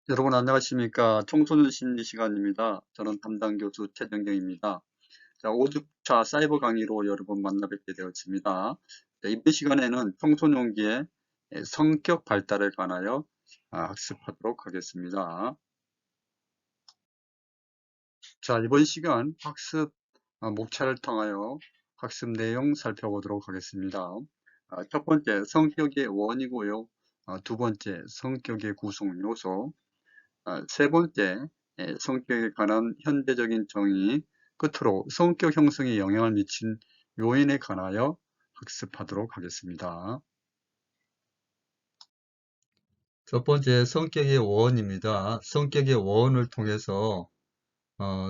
여러분 안녕하십니까. 청소년 심리 시간입니다. 저는 담당 교수 최정경입니다. 자, 5주차 사이버 강의로 여러분 만나 뵙게 되었습니다. 자, 이번 시간에는 청소년기의 성격 발달에 관하여 학습하도록 하겠습니다. 자, 이번 시간 학습 목차를 통하여 학습 내용 살펴보도록 하겠습니다. 첫 번째, 성격의 원이고요. 두 번째, 성격의 구성 요소. 세 번째, 성격에 관한 현대적인 정의, 끝으로 성격 형성에 영향을 미친 요인에 관하여 학습하도록 하겠습니다. 첫 번째, 성격의 원입니다. 성격의 원을 통해서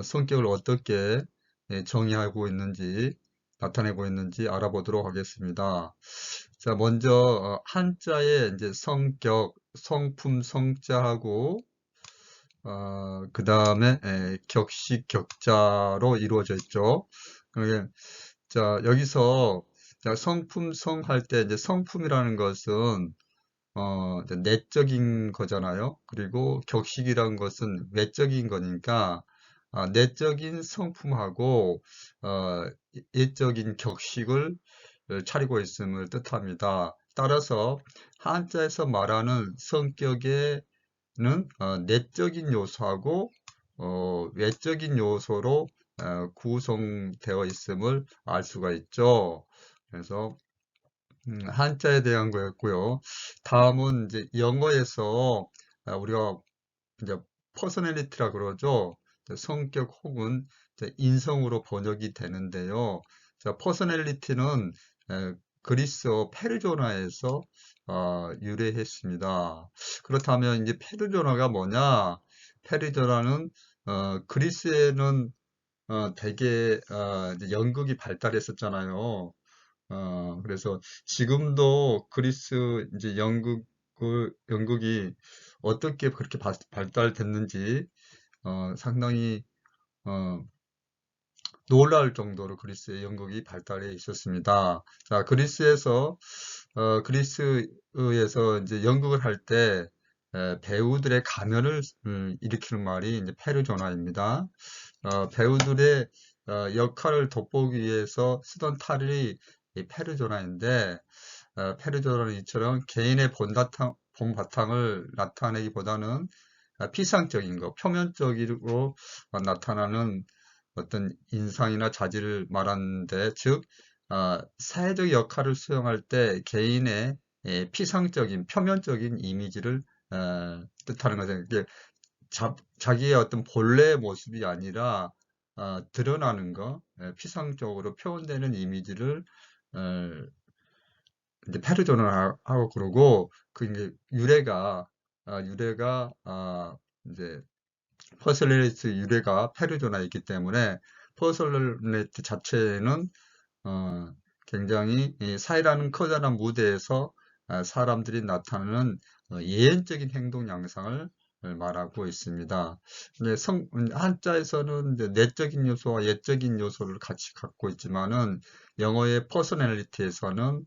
성격을 어떻게 정의하고 있는지, 나타내고 있는지 알아보도록 하겠습니다. 자, 먼저 한자의 이제 성격, 성품, 성자하고 그 다음에 격식, 격자로 이루어져 있죠. 그게 자, 여기서 자, 성품, 성 할 때 이제 성품이라는 것은 이제 내적인 거잖아요. 그리고 격식이라는 것은 외적인 거니까 내적인 성품하고 어, 외적인 격식을 차리고 있음을 뜻합니다. 따라서 한자에서 말하는 성격의 내적인 요소하고 외적인 요소로 구성되어 있음을 알 수가 있죠. 그래서 한자에 대한 거였고요. 다음은 이제 영어에서 우리가 이제 퍼스널리티라 그러죠. 성격 혹은 이제 인성으로 번역이 되는데요. 자, 퍼스널리티는 그리스어 페르조나에서 유래했습니다. 그렇다면 이제 페르조나가 뭐냐? 페르조나는 그리스에는 대개 이제 연극이 발달했었잖아요. 그래서 지금도 그리스 이제 연극이 어떻게 그렇게 발달됐는지 상당히 어, 놀라울 정도로 그리스의 연극이 발달해 있었습니다. 자, 그리스에서 이제 연극을 할 때 배우들의 가면을 일으키는 말이 이제 페르조나입니다. 배우들의 역할을 돋보기 위해서 쓰던 탈이 이 페르조나인데 페르조나는 이처럼 개인의 본바탕을 나타내기보다는 피상적인 거, 표면적으로 나타나는 어떤 인상이나 자질을 말하는데, 즉, 사회적 역할을 수행할 때 개인의 피상적인, 표면적인 이미지를 뜻하는 거죠. 이게 자기의 어떤 본래의 모습이 아니라 드러나는 거, 피상적으로 표현되는 이미지를 어, 이제 페르조나를 하고 그러고 그 이제 유래가 이제 퍼슬레이트 유래가 페르조나에 있기 때문에 퍼슬레이트 자체는 어, 굉장히 이 사회라는 커다란 무대에서 사람들이 나타내는 예언적인 행동 양상을 말하고 있습니다. 근데 한자에서는 이제 내적인 요소와 예적인 요소를 같이 갖고 있지만은 영어의 퍼스널리티에서는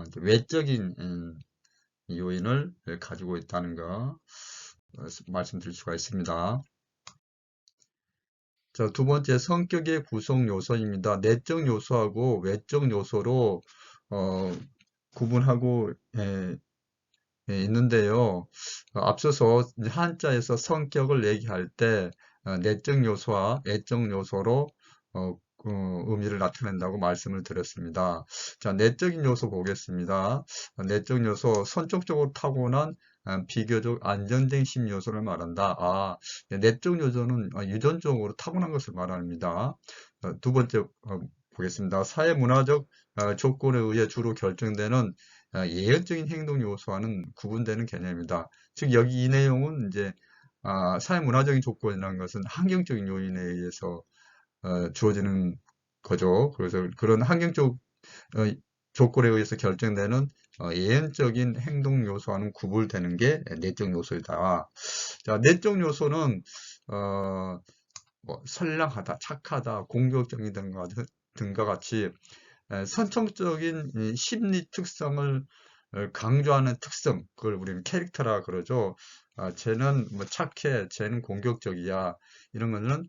이제 외적인 요인을 가지고 있다는 거 말씀드릴 수가 있습니다. 자, 두 번째 성격의 구성 요소입니다. 내적 요소하고 외적 요소로 어, 구분하고 있는데요. 앞서서 한자에서 성격을 얘기할 때 내적 요소와 외적 요소로 의미를 나타낸다고 말씀을 드렸습니다. 자, 내적인 요소 보겠습니다. 내적 요소, 선천적으로 타고난 비교적 안정된 심 요소를 말한다. 내적 요소는 유전적으로 타고난 것을 말합니다. 두 번째 보겠습니다. 사회 문화적 조건에 의해 주로 결정되는 예언적인 행동 요소와는 구분되는 개념입니다. 즉, 여기 이 내용은 이제 사회 문화적인 조건이라는 것은 환경적인 요인에 의해서 주어지는 거죠. 그래서 그런 환경적 조건에 의해서 결정되는 예언적인 행동 요소와는 구분되는 게 내적 요소이다. 자, 내적 요소는 뭐 선량하다, 착하다, 공격적인 등과 같이 선천적인 심리 특성을 강조하는 특성, 그걸 우리는 캐릭터라 그러죠. 쟤는 뭐 착해, 쟤는 공격적이야. 이런 거는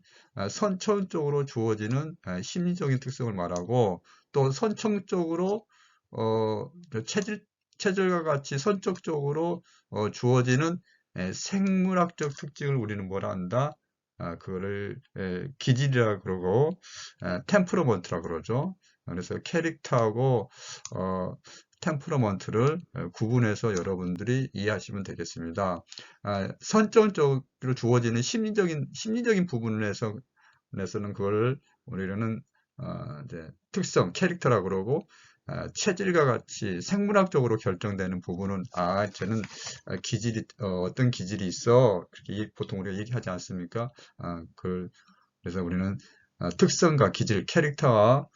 선천적으로 주어지는 심리적인 특성을 말하고 또 선천적으로 체질, 체질과 같이 선천적으로 주어지는 생물학적 특징을 우리는 뭐라 한다? 그거를 기질이라 그러고 템퍼러먼트라 그러죠. 그래서 캐릭터하고 어, 템퍼러먼트를 구분해서 여러분들이 이해하시면 되겠습니다. 선정적으로 주어지는 심리적인 부분에서는 그걸 우리는 이제 특성, 캐릭터라 그러고 체질과 같이 생물학적으로 결정되는 부분은 쟤는 어떤 기질이 있어 그렇게 보통 우리가 얘기하지 않습니까? 그래서 우리는 특성과 기질, 캐릭터와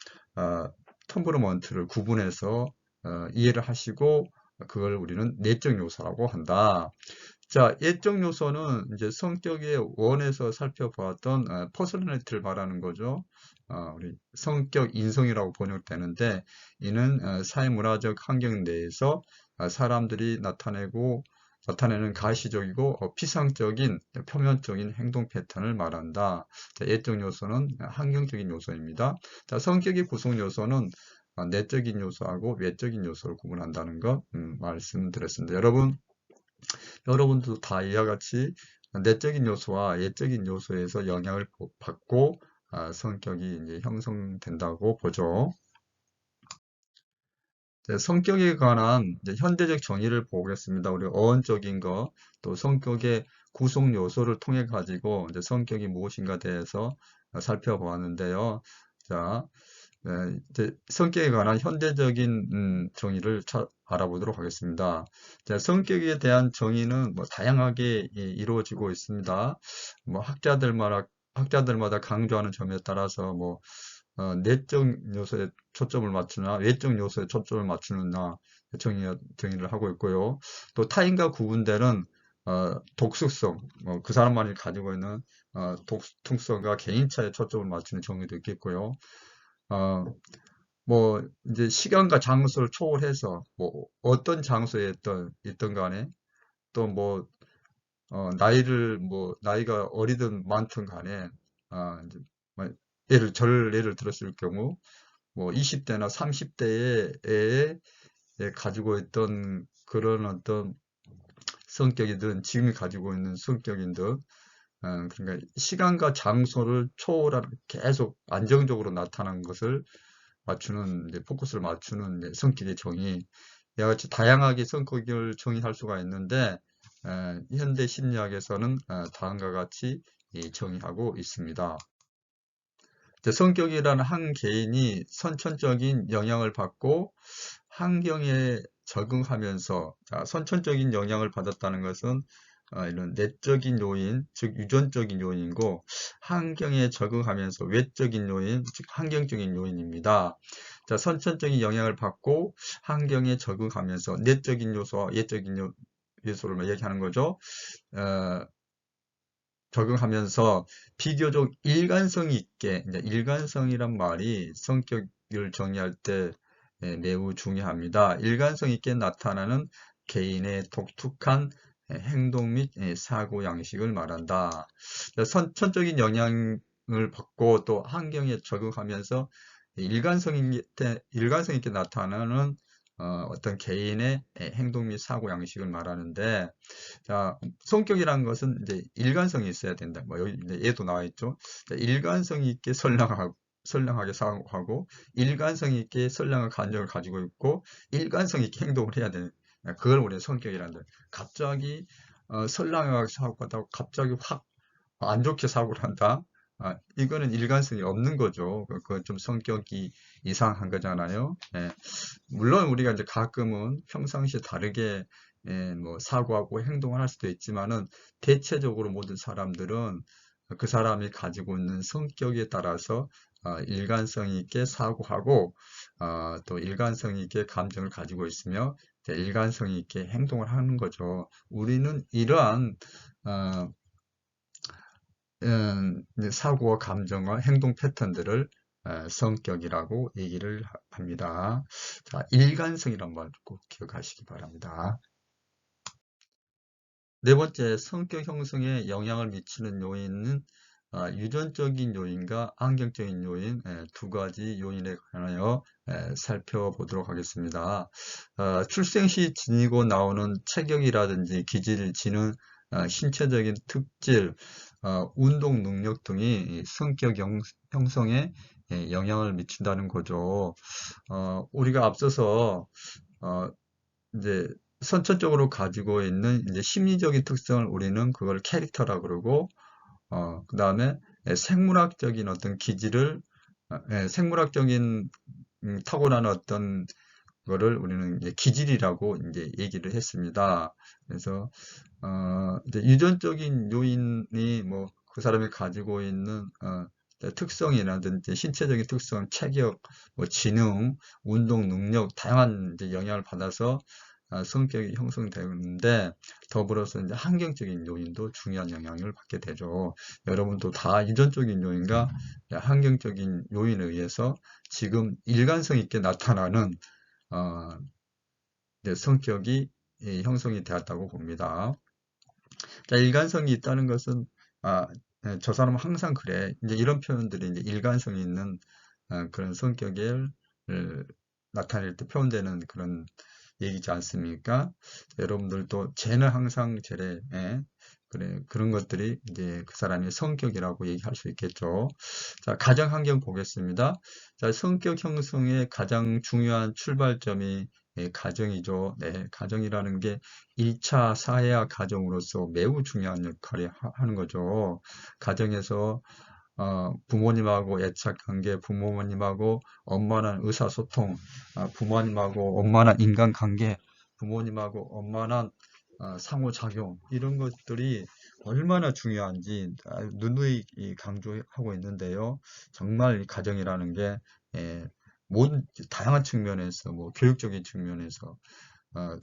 템퍼러먼트를 구분해서 이해를 하시고 그걸 우리는 내적 요소라고 한다. 자, 예적 요소는 이제 성격의 원에서 살펴보았던 퍼스널리티를 말하는 거죠. 우리 성격 인성이라고 번역되는데 이는 사회문화적 환경 내에서 사람들이 나타내는 가시적이고 피상적인 표면적인 행동 패턴을 말한다. 자, 예적 요소는 환경적인 요소입니다. 자, 성격의 구성 요소는 내적인 요소하고 외적인 요소를 구분한다는 것 말씀드렸습니다. 여러분도 다 이와 같이 내적인 요소와 외적인 요소에서 영향을 받고 성격이 이제 형성된다고 보죠. 성격에 관한 이제 현대적 정의를 보겠습니다. 우리 어원적인 거, 또 성격의 구성 요소를 통해 가지고 이제 성격이 무엇인가 대해서 살펴보았는데요. 자, 이제 성격에 관한 현대적인 정의를 알아보도록 하겠습니다. 자, 성격에 대한 정의는 뭐 다양하게 이루어지고 있습니다. 뭐 학자들마다 강조하는 점에 따라서 뭐 내적 요소에 초점을 맞추나 외적 요소에 초점을 맞추느냐 정의를 하고 있고요. 또 타인과 구분되는 독특성, 그 사람만이 가지고 있는 독특성과 개인차에 초점을 맞추는 정의도 있겠고요. 어, 뭐 이제 시간과 장소를 초월해서 뭐 어떤 장소에 있던 간에 또 뭐 나이가 어리든 많든 간에 이제 뭐 예를 들었을 경우 뭐 20대나 30대에 가지고 있던 그런 어떤 성격이든 지금이 가지고 있는 성격이든 그러니까 시간과 장소를 초월하는 계속 안정적으로 나타나는 것을 맞추는 이제 포커스를 맞추는 이제 성격의 정의 이와 같이 다양하게 성격을 정의할 수가 있는데 현대 심리학에서는 다음과 같이 정의하고 있습니다. 성격이라는 한 개인이 선천적인 영향을 받고 환경에 적응하면서 선천적인 영향을 받았다는 것은 이런 내적인 요인, 즉 유전적인 요인이고 환경에 적응하면서 외적인 요인, 즉 환경적인 요인입니다. 자, 선천적인 영향을 받고 환경에 적응하면서 내적인 요소와 외적인 요소를 얘기하는 거죠. 어, 적응하면서 비교적 일관성 있게, 이제 일관성이란 말이 성격을 정의할 때 매우 중요합니다. 일관성 있게 나타나는 개인의 독특한 행동 및 사고 양식을 말한다. 선천적인 영향을 받고 또 환경에 적응하면서 일관성 있게 나타나는 어떤 개인의 행동 및 사고 양식을 말하는데, 자, 성격이라는 것은 이제 일관성이 있어야 된다. 뭐 여기 이제 얘도 나와 있죠. 자, 일관성 있게 선량하게 사고하고 일관성 있게 선량한 감정을 가지고 있고 일관성 있게 행동을 해야 되는 그걸 우리가 성격이란다. 갑자기 선량하게 사고하다가 갑자기 확 안 좋게 사고를 한다. 이거는 일관성이 없는 거죠. 그건 좀 성격이 이상한 거잖아요. 예. 물론 우리가 이제 가끔은 평상시에 다르게 뭐 사고하고 행동을 할 수도 있지만은 대체적으로 모든 사람들은 그 사람이 가지고 있는 성격에 따라서 일관성 있게 사고하고 또 일관성 있게 감정을 가지고 있으며 일관성 있게 행동을 하는 거죠. 우리는 이러한 어, 사고와 감정과 행동 패턴들을 성격이라고 얘기를 합니다. 자, 일관성이란 말 꼭 기억하시기 바랍니다. 네 번째, 성격 형성에 영향을 미치는 요인은 유전적인 요인과 환경적인 요인 두 가지 요인에 관하여 살펴보도록 하겠습니다. 출생 시 지니고 나오는 체격이라든지 기질, 지능, 신체적인 특질, 운동 능력 등이 이 성격 형성에 영향을 미친다는 거죠. 우리가 앞서서 어, 이제 선천적으로 가지고 있는 이제 심리적인 특성을 우리는 그걸 캐릭터라 그러고, 그 다음에 생물학적인 어떤 기질을, 생물학적인 타고난 어떤 거를 우리는 이제 기질이라고 이제 얘기를 했습니다. 그래서, 이제 유전적인 요인이 뭐 그 사람이 가지고 있는, 특성이라든지 신체적인 특성, 체격, 뭐 지능, 운동 능력, 다양한 이제 영향을 받아서 성격이 형성되는데 더불어서 이제 환경적인 요인도 중요한 영향을 받게 되죠. 여러분도 다 유전적인 요인과 환경적인 요인에 의해서 지금 일관성 있게 나타나는 어, 이제 성격이 형성이 되었다고 봅니다. 자, 일관성이 있다는 것은 저 사람은 항상 그래. 이제 이런 표현들이 이제 일관성이 있는 그런 성격을 나타낼 때 표현되는 그런 얘기지 않습니까? 여러분들도 쟤는 항상 저래. 그래, 그런 것들이 이제 그 사람의 성격이라고 얘기할 수 있겠죠. 자, 가정 환경 보겠습니다. 자, 성격 형성의 가장 중요한 출발점이 가정이죠. 네, 가정이라는 게 1차 사회화 가정으로서 매우 중요한 역할을 하는 거죠. 가정에서 부모님하고 애착 관계, 부모님하고 엄마랑 의사소통, 부모님하고 엄마랑 인간관계, 부모님하고 엄마랑 상호작용, 이런 것들이 얼마나 중요한지 누누이 강조하고 있는데요. 정말 이 가정이라는 게 모든 다양한 측면에서, 뭐 교육적인 측면에서 어,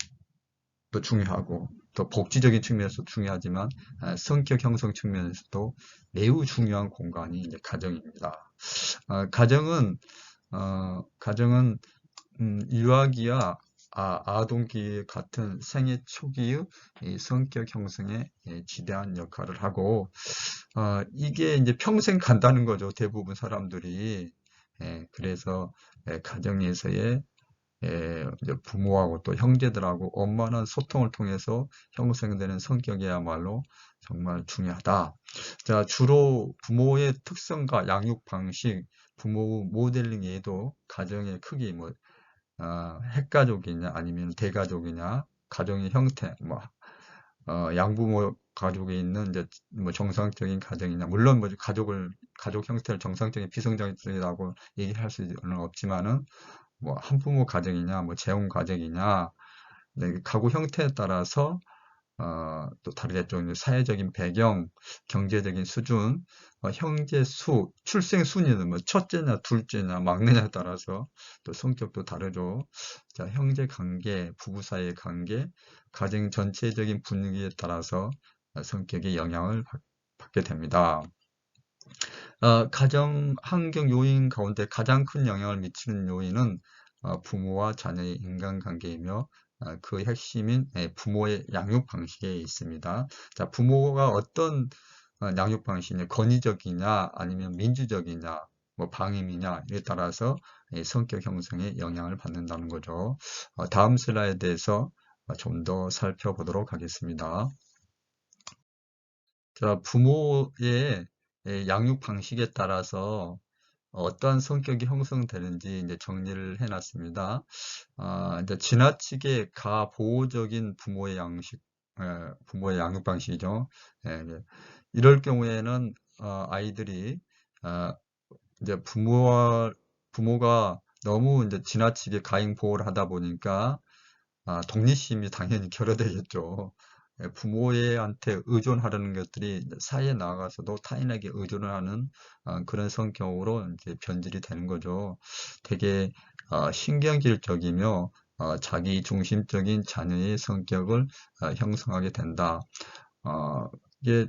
또 중요하고, 또 복지적인 측면에서 중요하지만 성격 형성 측면에서도 매우 중요한 공간이 이제 가정입니다. 가정은 유아기와 아동기 같은 생애 초기의 이 성격 형성에 지대한 역할을 하고, 이게 이제 평생 간다는 거죠. 대부분 사람들이. 그래서 가정에서의 이제 부모하고 또 형제들하고 원만한 소통을 통해서 형성되는 성격이야말로 정말 중요하다. 자, 주로 부모의 특성과 양육 방식, 부모 모델링 외에도 가정의 크기, 뭐, 핵가족이냐, 아니면 대가족이냐, 가정의 형태, 뭐, 양부모 가족이 있는 이제 뭐 정상적인 가정이냐, 물론 뭐 가족 형태를 정상적인 비정상적이라고 얘기할 수는 없지만은, 뭐 한부모 가정이냐, 뭐 재혼 가정이냐, 네, 가구 형태에 따라서 또 다르겠죠. 이제 사회적인 배경, 경제적인 수준, 형제 수, 출생 순위는 뭐 첫째냐, 둘째냐, 막내냐에 따라서 또 성격도 다르죠. 자, 형제 관계, 부부 사이의 관계, 가정 전체적인 분위기에 따라서 성격에 영향을 받게 됩니다. 가정 환경 요인 가운데 가장 큰 영향을 미치는 요인은 부모와 자녀의 인간관계이며 그 핵심인 부모의 양육 방식에 있습니다. 자, 부모가 어떤 양육 방식이냐, 권위적이냐, 아니면 민주적이냐, 뭐 방임이냐에 따라서 성격 형성에 영향을 받는다는 거죠. 다음 슬라이드에서 좀 더 살펴보도록 하겠습니다. 자, 부모의 양육 방식에 따라서 어떠한 성격이 형성되는지 이제 정리를 해놨습니다. 이제 지나치게 가보호적인 부모의 양육 방식이죠. 이제 이럴 경우에는 아이들이 어, 이제 부모가 너무 이제 지나치게 가행 보호를 하다 보니까 독립심이 당연히 결여되겠죠. 부모한테 의존하려는 것들이 사회에 나가서도 타인에게 의존을 하는 그런 성격으로 이제 변질이 되는 거죠. 되게 신경질적이며 자기 중심적인 자녀의 성격을 형성하게 된다. 이게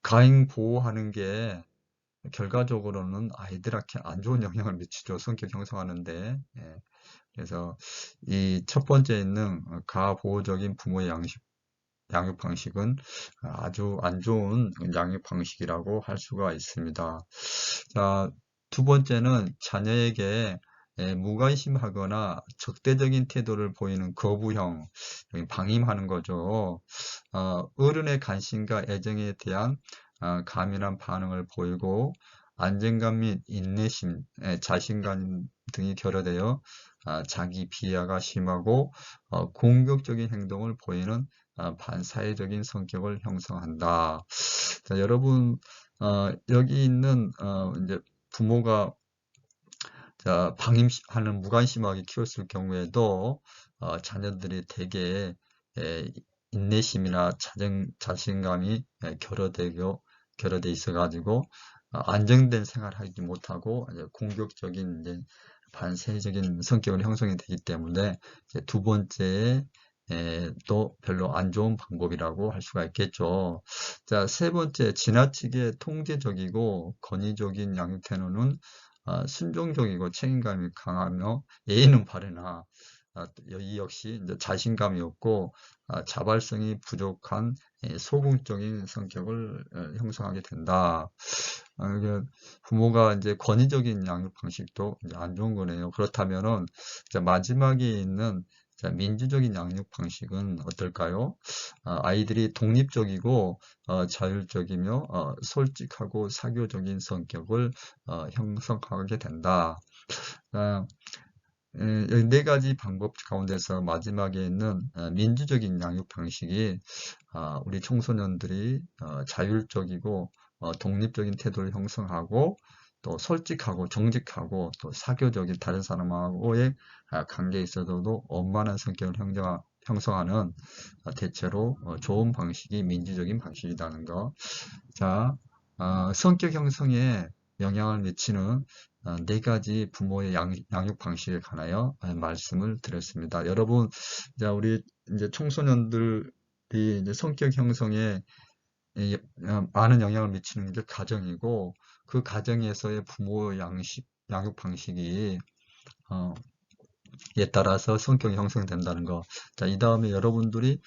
가행 보호하는 게 결과적으로는 아이들한테 안 좋은 영향을 미치죠. 성격 형성하는데. 그래서 이 첫 번째 있는 가보호적인 부모의 양육 방식은 아주 안 좋은 양육 방식이라고 할 수가 있습니다. 자, 두 번째는 자녀에게 무관심하거나 적대적인 태도를 보이는 거부형, 방임하는 거죠. 어른의 관심과 애정에 대한 가민한 반응을 보이고 안정감 및 인내심, 자신감 등이 결여되어 자기 비하가 심하고 공격적인 행동을 보이는 반사회적인 성격을 형성한다. 자, 여러분, 여기 있는 이제 부모가 방임하는 무관심하게 키웠을 경우에도 자녀들이 대개 인내심이나 자신감이 결여돼 있어가지고 안정된 생활을 하지 못하고 이제 공격적인 이제 반사회적인 성격을 형성이 되기 때문에 이제 두 번째에 또 별로 안 좋은 방법이라고 할 수가 있겠죠. 자, 세 번째, 지나치게 통제적이고 권위적인 양육 태도는 순종적이고 책임감이 강하며 예의는 바르나 이 역시 이제 자신감이 없고 자발성이 부족한 소극적인 성격을 형성하게 된다. 이게 부모가 이제 권위적인 양육 방식도 이제 안 좋은 거네요. 그렇다면은 이제 마지막에 있는 민주적인 양육 방식은 어떨까요? 아이들이 독립적이고 자율적이며 솔직하고 사교적인 성격을 형성하게 된다. 이 네 가지 방법 가운데서 마지막에 있는 민주적인 양육 방식이 우리 청소년들이 자율적이고 독립적인 태도를 형성하고 또 솔직하고 정직하고 또 사교적인 다른 사람하고의 관계에 있어서도 원만한 성격을 형성하는 대체로 좋은 방식이 민주적인 방식이라는 거. 자, 성격 형성에 영향을 미치는 네 가지 부모의 양육 방식에 관하여 말씀을 드렸습니다. 여러분, 자, 우리 이제 청소년들이 이제 성격 형성에 많은 영향을 미치는 게 가정이고, 그 가정에서의 부모의 양육 방식이 에 따라서 성격이 형성된다는 거. 자, 이 다음에 여러분들이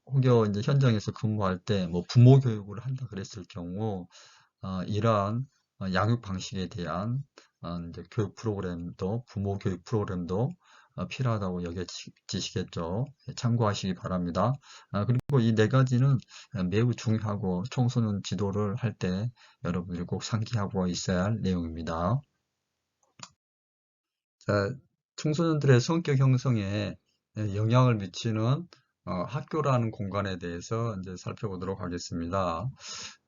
혹여 이제 현장에서 근무할 때 뭐 부모 교육을 한다 그랬을 경우 이러한 양육 방식에 대한 이제 교육 프로그램도 부모 교육 프로그램도 필요하다고 여겨지시겠죠. 참고하시기 바랍니다. 그리고 이 네 가지는 매우 중요하고 청소년 지도를 할 때 여러분들이 꼭 상기하고 있어야 할 내용입니다. 자, 청소년들의 성격 형성에 영향을 미치는 학교라는 공간에 대해서 이제 살펴보도록 하겠습니다.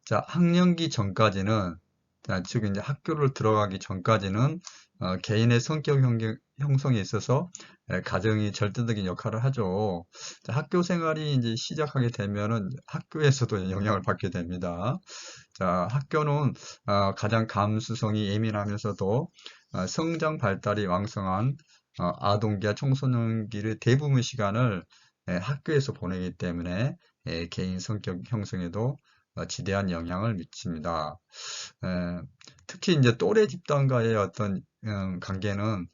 자, 학령기 전까지는, 즉 이제 학교를 들어가기 전까지는 개인의 성격 형성에 있어서 가정이 절대적인 역할을 하죠. 자, 학교 생활이 이제 시작하게 되면은 학교에서도 영향을 받게 됩니다. 자, 학교는 가장 감수성이 예민하면서도 성장 발달이 왕성한 아동기와 청소년기의 대부분 시간을 학교에서 보내기 때문에 개인 성격 형성에도 지대한 영향을 미칩니다. 특히 이제 또래 집단과의 어떤 관계는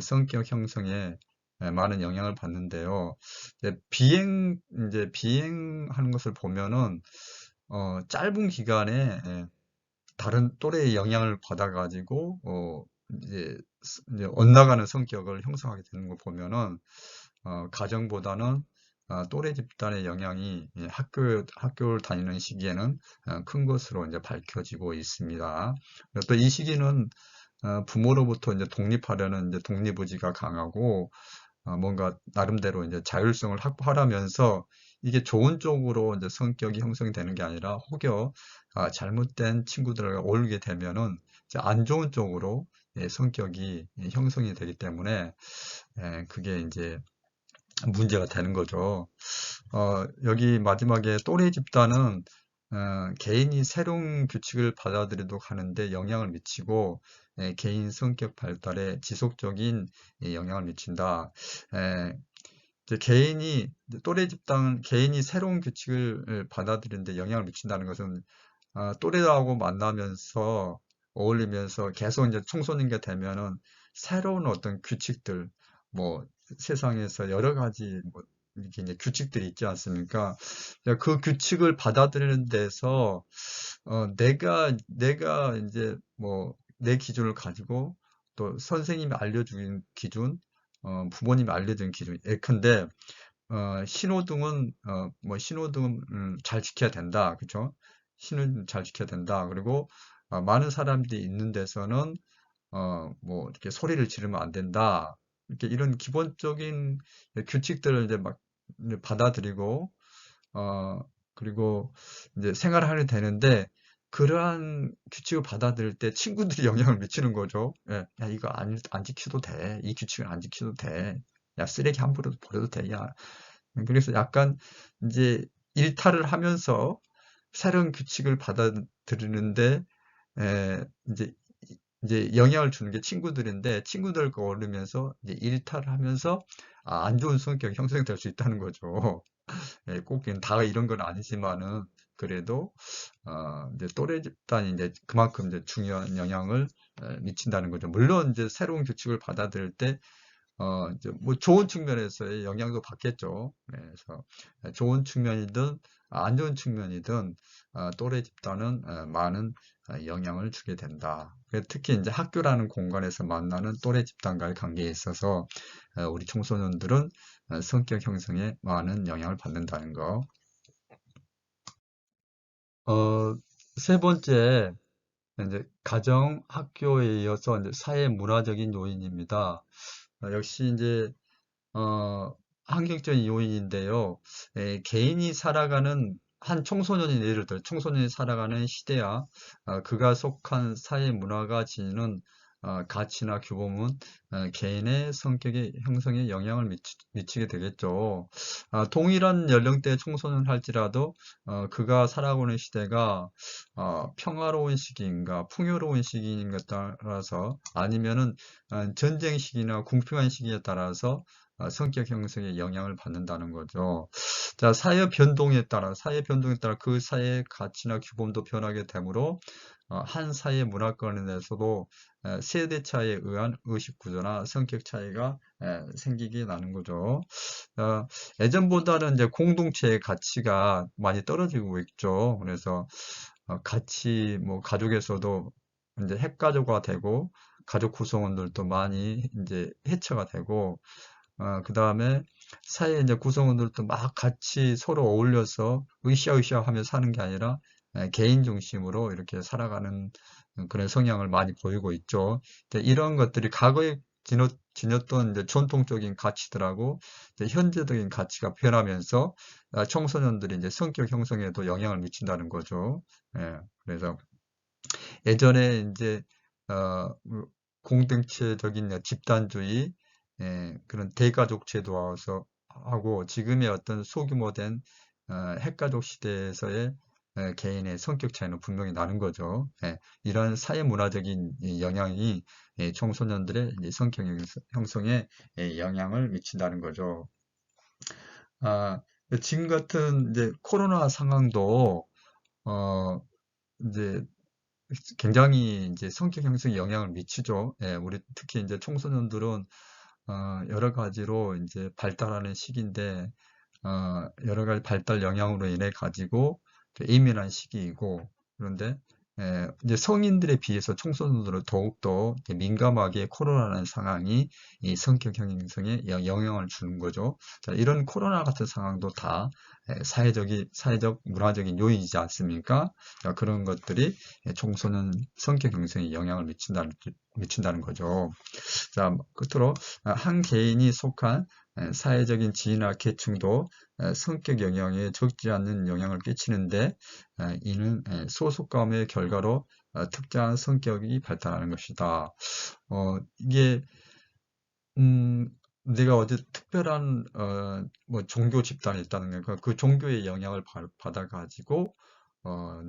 성격 형성에 많은 영향을 받는데요. 이제 비행하는 것을 보면은 짧은 기간에 다른 또래의 영향을 받아가지고 이제 엇나가는 성격을 형성하게 되는 걸 보면은 가정보다는 또래 집단의 영향이 학교를 다니는 시기에는 큰 것으로 이제 밝혀지고 있습니다. 또 이 시기는 부모로부터 이제 독립하려는 이제 독립의지가 강하고 뭔가 나름대로 이제 자율성을 확보하려면서 이게 좋은 쪽으로 이제 성격이 형성이 되는 게 아니라 혹여 잘못된 친구들과 어울리게 되면은 이제 안 좋은 쪽으로 성격이 형성이 되기 때문에 그게 이제 문제가 되는 거죠. 여기 마지막에 또래 집단은 개인이 새로운 규칙을 받아들이도록 하는데 영향을 미치고 개인 성격 발달에 지속적인 영향을 미친다. 이제 또래 집단 개인이 새로운 규칙을 받아들이는데 영향을 미친다는 것은 또래하고 만나면서 어울리면서 계속 이제 청소년기가 되면은 새로운 어떤 규칙들, 뭐 세상에서 여러 가지 뭐 이렇게 이제 규칙들이 있지 않습니까? 그 규칙을 받아들이는 데서 내가 이제 뭐 내 기준을 가지고 또 선생님이 알려준 기준, 부모님이 알려준 기준, 예컨대 신호등은 뭐 신호등은 잘 지켜야 된다, 그죠? 신호등 잘 지켜야 된다. 그리고 많은 사람들이 있는 데서는 뭐 이렇게 소리를 지르면 안 된다. 이렇게 이런 기본적인 규칙들을 이제 막 이제 받아들이고 어, 그리고 이제 생활을 하게 되는데, 그러한 규칙을 받아들일 때 친구들이 영향을 미치는 거죠. 예, 야, 이거 안 지켜도 돼. 이 규칙을 안 지켜도 돼. 야, 쓰레기 함부로 버려도 돼. 야. 그래서 약간 이제 일탈을 하면서 새로운 규칙을 받아들이는데, 이제 영향을 주는 게 친구들인데, 친구들과 어울리면서 이제 일탈을 하면서 안 좋은 성격이 형성될 수 있다는 거죠. 예, 꼭 다 이런 건 아니지만은 그래도 이제 또래 집단이 이제 그만큼 이제 중요한 영향을 미친다는 거죠. 물론 이제 새로운 규칙을 받아들일 때 이제 뭐 좋은 측면에서의 영향도 받겠죠. 네, 그래서 좋은 측면이든 안 좋은 측면이든 또래 집단은 많은 영향을 주게 된다. 특히 이제 학교라는 공간에서 만나는 또래 집단과의 관계에 있어서 우리 청소년들은 성격 형성에 많은 영향을 받는다는 거. 어, 세 번째, 이제 가정, 학교에 이어서 이제 사회 문화적인 요인입니다. 역시 이제 어, 환경적인 요인인데요. 개인이 살아가는 한 청소년이 예를 들어 청소년이 살아가는 시대야 그가 속한 사회 문화가 지니는 가치나 규범은 개인의 성격의 형성에 영향을 미치게 되겠죠. 동일한 연령대의 청소년 할지라도 그가 살아오는 시대가 평화로운 시기인가 풍요로운 시기인가 따라서 아니면은 전쟁 시기나 궁핍한 시기에 따라서 성격 형성에 영향을 받는다는 거죠. 자, 사회 변동에 따라 그 사회의 가치나 규범도 변하게 되므로 한 사회 문화권에 대해서도 세대 차이에 의한 의식 구조나 성격 차이가 생기게 나는 거죠. 어, 예전보다는 이제 공동체의 가치가 많이 떨어지고 있죠. 그래서 같이 뭐 가족에서도 이제 핵가족화 되고 가족 구성원들도 많이 이제 해체가 되고 그 다음에 사회 이제 구성원들도 막 같이 서로 어울려서 으쌰으쌰 하며 사는 게 아니라 개인 중심으로 이렇게 살아가는 그런 성향을 많이 보이고 있죠. 이런 것들이 과거에 지녔던 이제 전통적인 가치들하고 이제 현재적인 가치가 변하면서 청소년들이 이제 성격 형성에도 영향을 미친다는 거죠. 예, 그래서 예전에 이제 어, 공동체적인 집단주의, 그런 대가족 제도와서 하고 지금의 어떤 소규모된 핵가족 시대에서의 개인의 성격 차이는 분명히 나는 거죠. 이런 사회 문화적인 이 영향이 청소년들의 이제 성격 형성에 영향을 미친다는 거죠. 아, 지금 같은 이제 코로나 상황도 어, 이제 굉장히 이제 성격 형성에 영향을 미치죠. 우리 특히 이제 청소년들은 여러 가지로 이제 발달하는 시기인데, 여러 가지 발달 영향으로 인해 가지고 예민한 시기이고, 그런데 이제 성인들에 비해서 청소년들은 더욱더 민감하게 코로나라는 상황이 이 성격 형성에 영향을 주는 거죠. 자, 이런 코로나 같은 상황도 다 사회적, 문화적인 요인이지 않습니까? 자, 그런 것들이 청소년 성격 형성에 영향을 미친다는 거죠. 자, 끝으로 한 개인이 속한 사회적인 지위나 계층도 성격 영향에 적지 않는 영향을 끼치는데 이는 소속감의 결과로 특정한 성격이 발달하는 것이다. 이게 내가 어디 특별한 뭐 종교 집단에 있다는 거, 그 종교의 영향을 받아가지고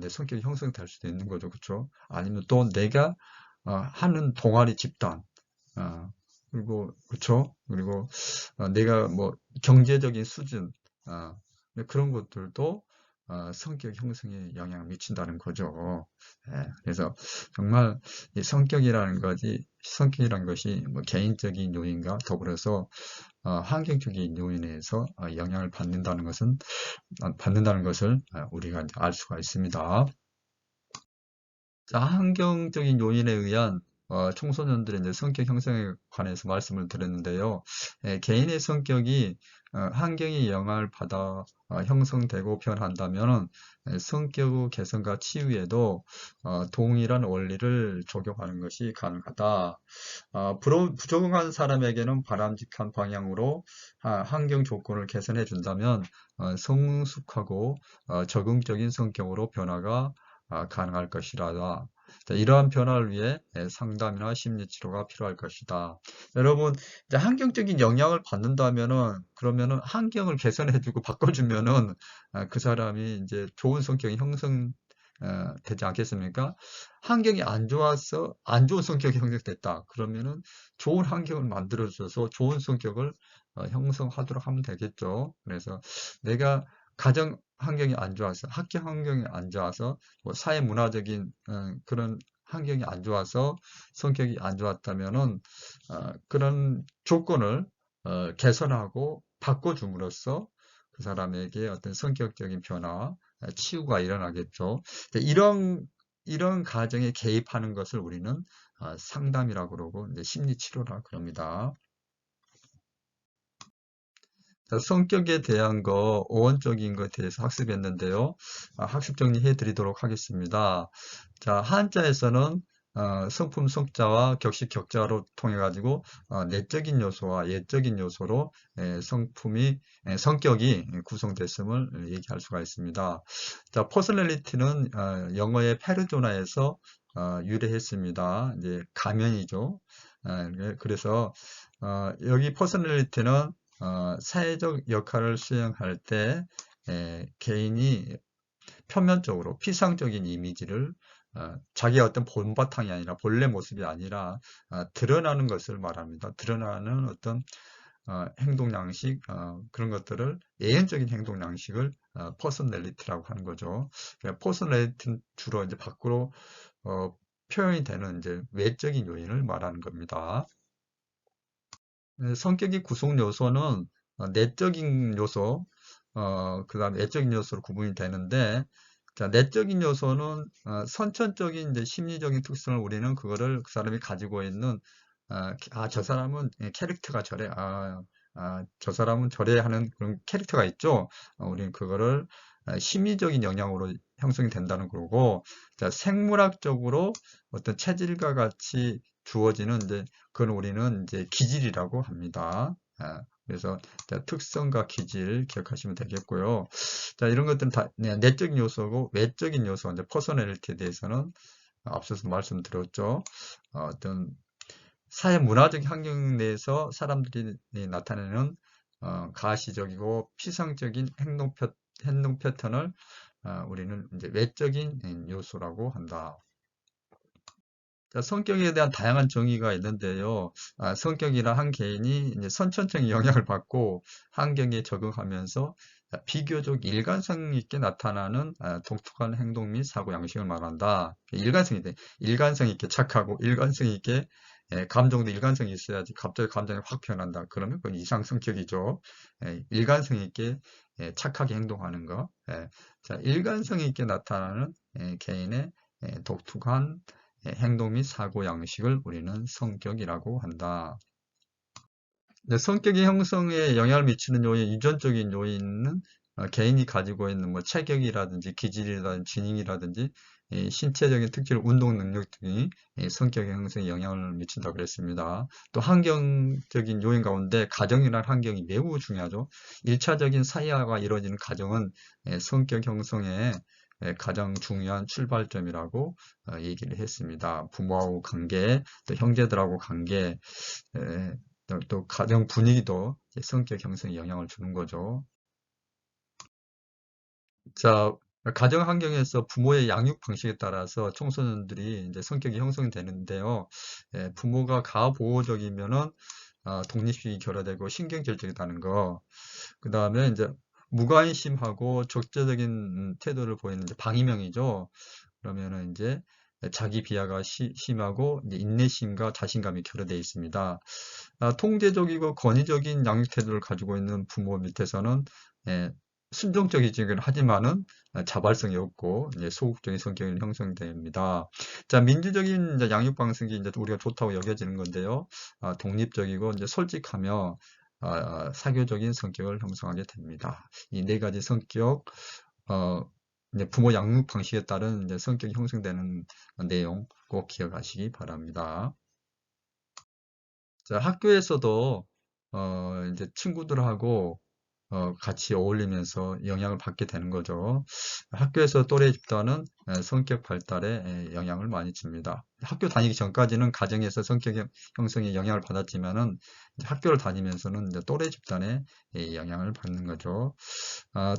내 성격이 형성될 수도 있는 거죠, 그렇죠? 아니면 또 내가 하는 동아리 집단, 어, 그리고 그쵸? 그리고 내가 뭐 경제적인 수준, 어, 그런 것들도 성격 형성에 영향을 미친다는 거죠. 예, 그래서 정말 이 성격이라는 것이 뭐 개인적인 요인과 더불어서 환경적인 요인에서 영향을 받는다는 것을 우리가 이제 알 수가 있습니다. 자, 환경적인 요인에 의한 청소년들의 이제 성격 형성에 관해서 말씀을 드렸는데요. 개인의 성격이 환경의 영향을 받아 형성되고 변한다면 성격 개선과 치유에도 동일한 원리를 적용하는 것이 가능하다. 부족한 사람에게는 바람직한 방향으로 환경 조건을 개선해 준다면 성숙하고 적응적인 성격으로 변화가 가능할 것이라. 자, 이러한 변화를 위해 상담이나 심리치료가 필요할 것이다. 여러분, 이제 환경적인 영향을 받는다면은, 그러면은 환경을 개선해주고 바꿔주면은, 그 사람이 이제 좋은 성격이 되지 않겠습니까? 환경이 안 좋아서 안 좋은 성격이 형성됐다. 그러면은 좋은 환경을 만들어줘서 좋은 성격을 형성하도록 하면 되겠죠. 그래서 내가 가정 환경이 안 좋아서, 학교 환경이 안 좋아서, 뭐 사회 문화적인 그런 환경이 안 좋아서 성격이 안 좋았다면은 그런 조건을 개선하고 바꿔줌으로써 그 사람에게 어떤 성격적인 변화, 치유가 일어나겠죠. 이런 과정에 개입하는 것을 우리는 상담이라고 그러고 이제 심리치료라 그럽니다. 자, 성격에 대한 거, 어원적인 것에 대해서 학습했는데요. 학습 정리해 드리도록 하겠습니다. 자, 한자에서는 성품, 성자와 격식, 격자로 통해 가지고 내적인 요소와 예적인 요소로 성격이 구성됐음을 얘기할 수가 있습니다. 자, 퍼스널리티는 영어의 페르소나에서 유래했습니다. 이제 가면이죠. 그래서 여기 퍼스널리티는 사회적 역할을 수행할 때 개인이 표면적으로 피상적인 이미지를 자기의 어떤 본바탕이 아니라 본래 모습이 아니라 드러나는 것을 말합니다. 드러나는 어떤 행동 양식 그런 것들을 예언적인 행동 양식을 퍼스널리티라고 하는 거죠. 퍼스널리티는 주로 이제 밖으로 표현이 되는 이제 외적인 요인을 말하는 겁니다. 성격의 구성 요소는 내적인 요소, 그다음 외적인 요소로 구분이 되는데, 자, 내적인 요소는 선천적인 이제 심리적인 특성을 우리는 그거를 그 사람이 가지고 있는 저 사람은 캐릭터가 저래, 저 사람은 저래 하는 그런 캐릭터가 있죠. 우리는 그거를 심리적인 영향으로 형성이 된다는 거고, 자, 생물학적으로 어떤 체질과 같이 주어지는 이제 그건 우리는 이제 기질이라고 합니다. 그래서 특성과 기질 기억하시면 되겠고요. 자, 이런 것들은 다 내적인 요소고 외적인 요소, 이제 퍼스널리티에 대해서는 앞서서 말씀드렸죠. 어떤 사회 문화적 환경 내에서 사람들이 나타내는 가시적이고 피상적인 행동 패턴을 우리는 이제 외적인 요소라고 한다. 자, 성격에 대한 다양한 정의가 있는데요. 성격이란 한 개인이 이제 선천적인 영향을 받고 환경에 적응하면서 비교적 일관성 있게 나타나는 독특한 행동 및 사고 양식을 말한다. 일관성 있게 착하고 일관성 있게 감정도 일관성이 있어야지 갑자기 감정이 확 변한다. 그러면 그건 이상 성격이죠. 일관성 있게 착하게 행동하는 거. 자, 일관성 있게 나타나는 개인의 독특한 행동 및 사고 양식을 우리는 성격이라고 한다. 성격의 형성에 영향을 미치는 요인, 유전적인 요인은 개인이 가지고 있는 뭐 체격이라든지 기질이라든지 지능이라든지 신체적인 특질, 운동 능력 등이 성격의 형성에 영향을 미친다고 그랬습니다. 또 환경적인 요인 가운데 가정이라는 환경이 매우 중요하죠. 1차적인 사회화가 이루어지는 가정은 성격 형성에 가장 중요한 출발점이라고 얘기를 했습니다. 부모하고 관계, 또 형제들하고 관계, 또 가정 분위기도 성격 형성에 영향을 주는 거죠. 자, 가정 환경에서 부모의 양육 방식에 따라서 청소년들이 이제 성격이 형성이 되는데요. 부모가 가보호적이면은 독립심이 결여되고 신경질적이라는 거. 그 다음에 이제 무관심하고 적대적인 태도를 보이는 이제 방임형이죠. 그러면은 이제 자기 비하가 심하고 이제 인내심과 자신감이 결여되어 있습니다. 통제적이고 권위적인 양육 태도를 가지고 있는 부모 밑에서는 예, 순종적이긴 하지만은 자발성이 없고 이제 소극적인 성격이 형성됩니다. 자, 민주적인 이제 양육 방식이 이제 우리가 좋다고 여겨지는 건데요. 독립적이고 이제 솔직하며 사교적인 성격을 형성하게 됩니다. 이 네 가지 성격, 어, 이제 부모 양육 방식에 따른 이제 성격이 형성되는 내용 꼭 기억하시기 바랍니다. 자, 학교에서도 이제 친구들하고 같이 어울리면서 영향을 받게 되는 거죠. 학교에서 또래 집단은 성격 발달에 영향을 많이 줍니다. 학교 다니기 전까지는 가정에서 성격 형성에 영향을 받았지만은 이제 학교를 다니면서는 이제 또래 집단에 영향을 받는 거죠.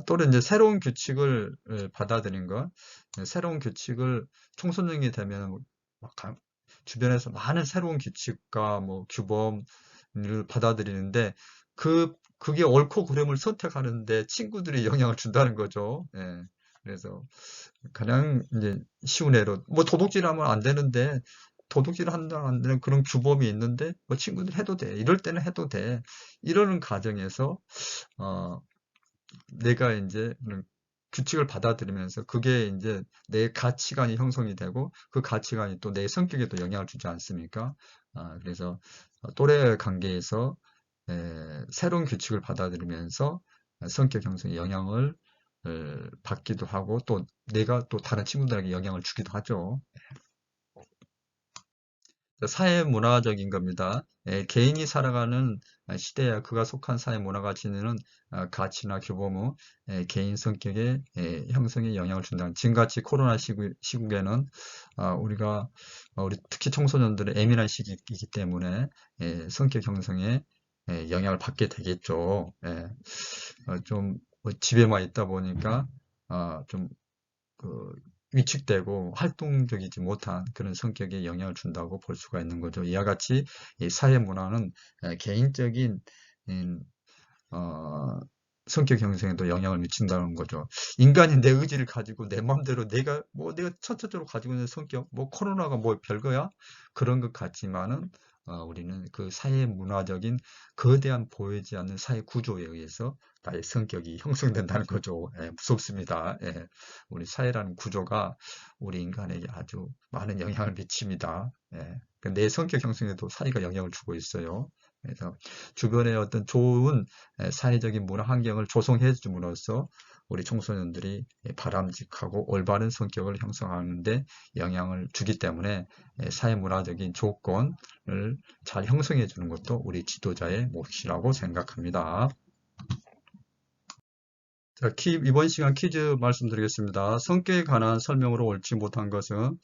또래 이제 새로운 규칙을 받아들인 것, 새로운 규칙을 청소년이 되면 막 주변에서 많은 새로운 규칙과 뭐 규범을 받아들이는데 그게 옳고 그름을 선택하는데 친구들이 영향을 준다는 거죠. 예. 그래서 가장 이제 쉬운 예로 뭐 도둑질하면 안 되는데 도둑질 한다 안 되는 그런 규범이 있는데 뭐 친구들 해도 돼. 이럴 때는 해도 돼. 이러는 과정에서 어 내가 이제 규칙을 받아들이면서 그게 이제 내 가치관이 형성이 되고 그 가치관이 또 내 성격에도 영향을 주지 않습니까? 그래서 또래 관계에서 새로운 규칙을 받아들이면서 성격 형성에 영향을 받기도 하고 또 내가 또 다른 친구들에게 영향을 주기도 하죠. 사회 문화적인 겁니다. 개인이 살아가는 시대야 그가 속한 사회 문화가 지니는 가치나 규범은 개인 성격의 형성에 영향을 준다. 지금같이 코로나 시국에는 우리가 우리 특히 청소년들의 예민한 시기이기 때문에 성격 형성에 영향을 받게 되겠죠. 좀뭐 집에만 있다 보니까 좀 그 위축되고 활동적이지 못한 그런 성격에 영향을 준다고 볼 수가 있는 거죠. 이와 같이 이 사회 문화는 개인적인 음, 어, 성격 형성에도 영향을 미친다는 거죠. 인간이 내 의지를 가지고 내 마음대로 내가 천차적으로 가지고 있는 성격, 뭐 코로나가 뭐 별거야? 그런 것 같지만은 우리는 그 사회 문화적인 거대한 보이지 않는 사회 구조에 의해서 나의 성격이 형성된다는 거죠. 무섭습니다. 우리 사회라는 구조가 우리 인간에게 아주 많은 영향을 미칩니다. 내 성격 형성에도 사회가 영향을 주고 있어요. 그래서 주변에 어떤 좋은 사회적인 문화 환경을 조성해 줌으로써 우리 청소년들이 바람직하고 올바른 성격을 형성하는 데 영향을 주기 때문에 사회 문화적인 조건을 잘 형성해 주는 것도 우리 지도자의 몫이라고 생각합니다. 자, 이번 시간 퀴즈 말씀드리겠습니다. 성격에 관한 설명으로 옳지 못한 것은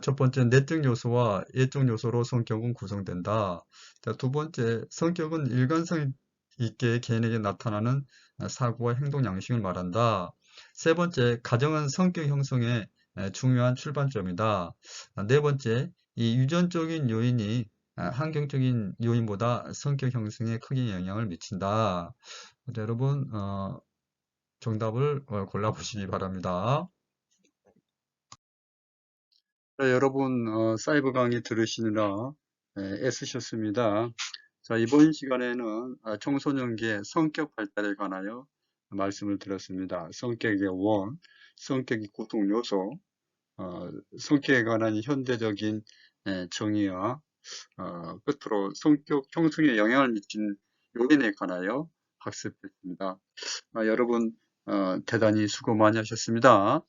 첫 번째, 내적 요소와 예적 요소로 성격은 구성된다. 자, 두 번째, 성격은 일관성 있게 개인에게 나타나는 사고와 행동 양식을 말한다. 세 번째, 가정은 성격 형성의 중요한 출발점이다. 네 번째, 이 유전적인 요인이 환경적인 요인보다 성격 형성에 크게 영향을 미친다. 자, 여러분, 정답을 골라보시기 바랍니다. 네, 여러분, 사이버 강의 들으시느라 애쓰셨습니다. 자, 이번 시간에는 청소년기의 성격 발달에 관하여 말씀을 드렸습니다. 성격의 원, 성격의 구성 요소, 성격에 관한 현대적인 정의와 끝으로 성격 형성에 영향을 미치는 요인에 관하여 학습했습니다. 여러분, 대단히 수고 많이 하셨습니다.